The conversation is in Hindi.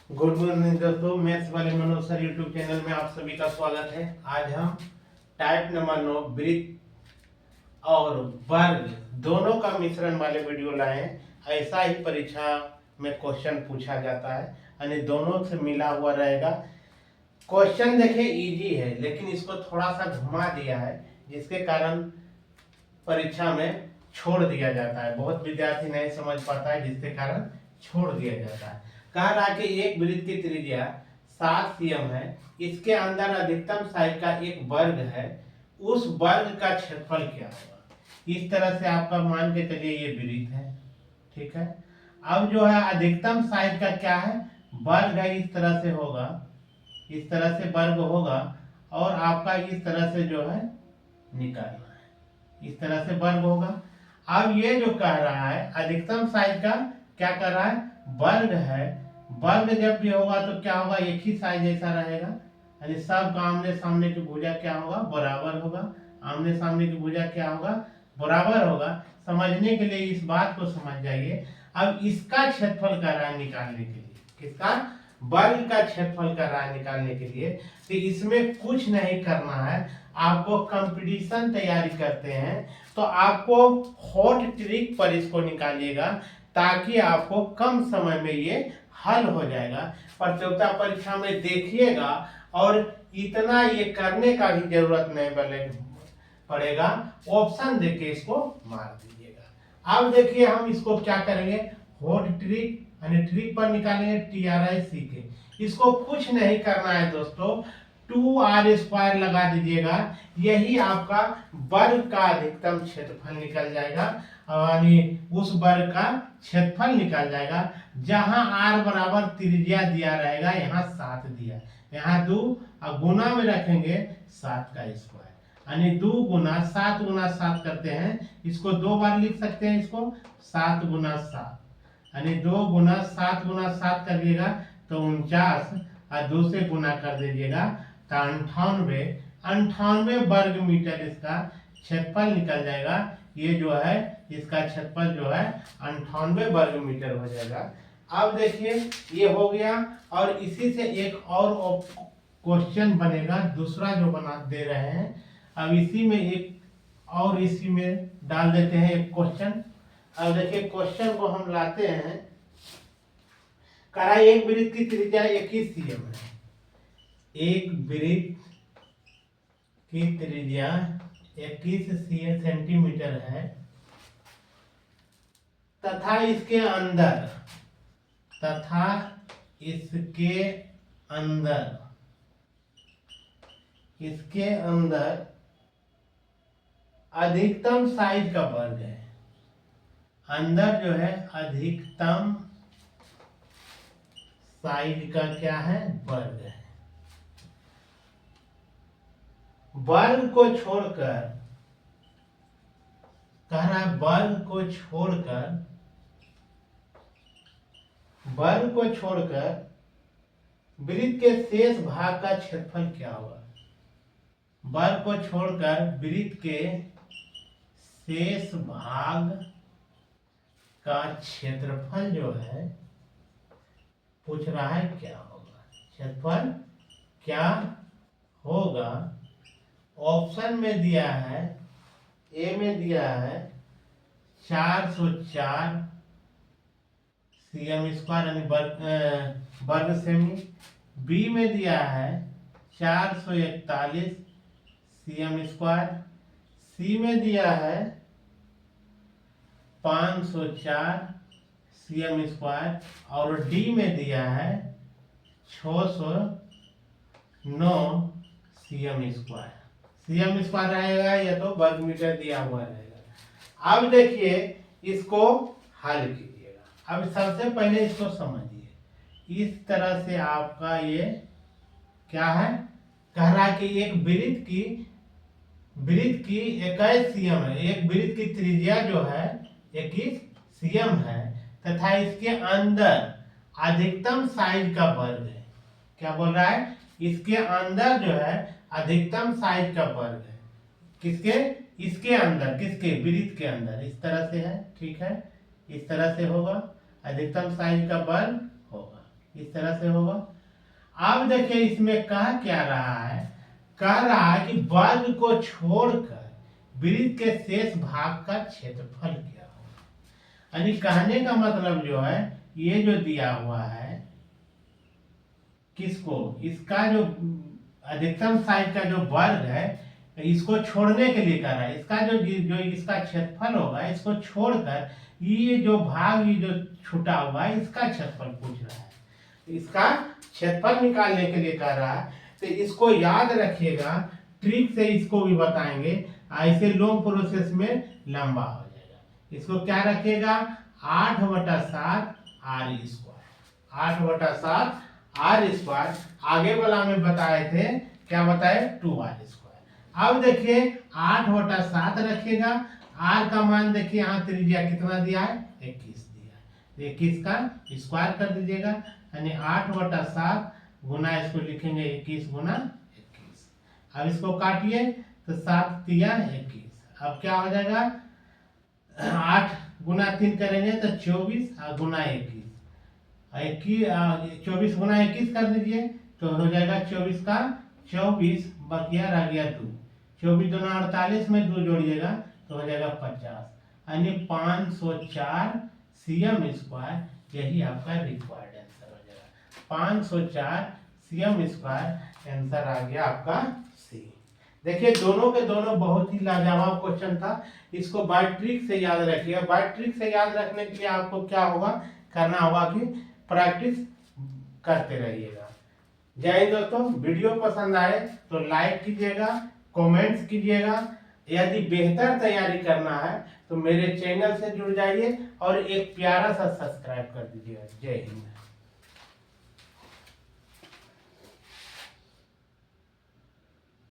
गुड मॉर्निंग दोस्तों, मैथ्स वाले मनोज सर यूट्यूब चैनल में आप सभी का स्वागत है। आज हम टाइप नंबर 9 वृत्त और वर्ग दोनों का मिश्रण वाले वीडियो लाए हैं। ऐसा ही परीक्षा में क्वेश्चन पूछा जाता है, यानी दोनों से मिला हुआ रहेगा। क्वेश्चन देखिए इजी है, लेकिन इसको थोड़ा सा घुमा दिया है, जिसके कारण परीक्षा में छोड़ दिया जाता है। बहुत विद्यार्थी नहीं समझ पाता है, जिसके कारण छोड़ दिया जाता है। कह रहा है कि एक वृत्त की त्रिज्या 7 cm है, इसके अंदर अधिकतम साइड का एक वर्ग है, उस वर्ग का क्षेत्रफल क्या होगा। इस तरह से आपका मान के चलिए ये वृत्त है, ठीक है। अब जो है अधिकतम साइड का क्या है, वर्ग है। इस तरह से होगा, इस तरह से वर्ग होगा, और आपका इस तरह से जो है निकालना है, इस तरह से वर्ग होगा। अब ये जो कह रहा है अधिकतम साइड का क्या कर रहा है, वर्ग है। वर्ग जब भी होगा तो क्या होगा, एक ही साइज जैसा रहेगा, यानी सब का आमने सामने की भुजा क्या होगा, बराबर होगा। आमने सामने की भुजा क्या होगा, बराबर होगा। समझने के लिए इस बात को समझ जाइए। अब इसका क्षेत्रफल कर रहा है निकालने के लिए, किसका, वर्ग का क्षेत्रफल कर रहा है निकालने के लिए। तो इसमें कुछ नहीं करना है, आपको कंपटीशन तैयारी करते हैं तो आपको हॉट ट्रिक पर इसको निकालिएगा, ताकि आपको कम समय में ये हल हो जाएगा। प्रतियोगिता परीक्षा में देखिएगा, और इतना ये करने का भी जरूरत नहीं पड़ेगा, ऑप्शन देके इसको मार दीजिएगा। अब देखिए हम इसको क्या करेंगे, हॉट ट्रिक यानी ट्रिक पर निकालेंगे TRIC के। इसको कुछ नहीं करना है दोस्तों, 2r² लगा दीजिएगा, यही आपका वर्ग का अधिकतम क्षेत्रफल निकल जाएगा, यानी उस वर्ग का क्षेत्रफल निकल जाएगा। जहां r बराबर त्रिज्या दिया रहेगा, यहाँ 7 दिया, यहाँ 2, और गुना में रखेंगे 7 का स्क्वायर, यानी 2 गुना 7 गुना 7 करते हैं, इसको 2 बार लिख सकते हैं, इसको 7 गुना 7, यानी 2 गुना 7 गुना 7 कर दिएगा तो 49, और 2 से गुना कर दीजिएगा तो 98 वर्ग मीटर इसका क्षेत्रफल निकल जाएगा। ये जो है इसका क्षेत्रफल जो है 98 वर्ग मीटर हो जाएगा। अब देखिए ये हो गया, और इसी से एक और क्वेश्चन बनेगा, दूसरा जो बना दे रहे हैं। अब इसी में एक और इसी में डाल देते हैं एक क्वेश्चन। अब देखिए क्वेश्चन को हम लाते हैं। कहा एक वृत्त की त्रिज्या 21 cm है, एक वृत्त की त्रिज्या 21 सेंटीमीटर है, तथा इसके अंदर इसके अंदर अधिकतम साइज का वर्ग है। अंदर जो है अधिकतम साइज का क्या है, वर्ग है। वर्ग को छोड़कर कह रहा है, वर्ग को छोड़कर वृत्त के शेष भाग का क्षेत्रफल क्या होगा। वर्ग को छोड़कर वृत्त के शेष भाग का क्षेत्रफल जो है पूछ रहा है क्या होगा, क्षेत्रफल क्या होगा। ऑप्शन में दिया है, ए में दिया है 404 cm², यानी वर्ग सेमी। बी में दिया है 441 cm²। सी में दिया है 504 cm², और डी में दिया है 609 cm² रहेगा, या तो वर्ग मीटर दिया हुआ रहेगा। अब देखिए इसको हल कीजिएगा। अब सबसे पहले इसको समझिए, इस तरह से आपका ये क्या है, कह रहा है कि एक वृत्त की 21 cm है, एक वृत्त की त्रिज्या जो है 21 cm है, तथा इसके अंदर अधिकतम साइज का वर्ग है। क्या बोल रहा है, इसके अंदर जो है अधिकतम साइज का वर्ग है। किसके, इसके अंदर, किसके, वृत्त के अंदर। इस तरह से है, ठीक है, इस तरह से होगा, अधिकतम साइज का वर्ग होगा, इस तरह से होगा। अब देखिए इसमें कह क्या रहा है, कह रहा है कि वर्ग को छोड़कर वृत्त के शेष भाग का क्षेत्रफल क्या होगा। यानी कहने का मतलब जो है, ये जो दिया हुआ है किसको, इसका जो अधिकतम साइज का जो वर्ग है, इसको छोड़ने के लिए कह रहा है। इसका जो इसका क्षेत्रफल होगा, इसको छोड़कर ये जो भाग, ये जो छूटा हुआ है, इसका क्षेत्रफल पूछ रहा है। इसका क्षेत्रफल निकालने के लिए कह रहा है। तो इसको याद रखिएगा, ट्रिक से इसको भी बताएंगे, ऐसे लॉन्ग प्रोसेस में लंबा हो जाएगा। इसको क्या रखिएगा, 8/7 r स्क्वायर, 8/7 r स्क्वायर। आगे वाला में बताए थे, क्या बताए, 2r स्क्वायर। अब देखिए 8/7 रखिएगा, r का मान देखिए यहाँ त्रिज्या कितना दिया है, 21 दिया है। 21 का स्क्वायर कर दीजिएगा, यानी 8/7 गुना, इसको लिखेंगे 21 गुना 21। अब इसको काटिए तो 7 तिया 21। अब क्या हो जाएगा, 8 गुना 3 करेंगे तो 24 गुना 21, 24 गुना 21 कर दीजिए तो हो जाएगा 24 का 24, बकिया रह गया 2, 24 दूना 48 में 2 जोड़िएगा तो हो जाएगा 50, यानी 504 cm स्क्वायर। यही आपका रिक्वायर्ड आंसर हो जाएगा, 504 cm स्क्वायर आंसर आ गया आपका सी। देखिए दोनों के दोनों बहुत ही लाजवाब क्वेश्चन था। इसको बाय ट्रिक से याद रखिएगा। बाय ट्रिक से याद रखने के लिए आपको क्या होगा, करना होगा कि प्रैक्टिस करते रहिएगा। जय हिंद दोस्तों, वीडियो पसंद आए तो लाइक कीजिएगा, कमेंट्स कीजिएगा। यदि बेहतर तैयारी करना है तो मेरे चैनल से जुड़ जाइए और एक प्यारा सा सब्सक्राइब कर दीजिएगा। जय हिंद।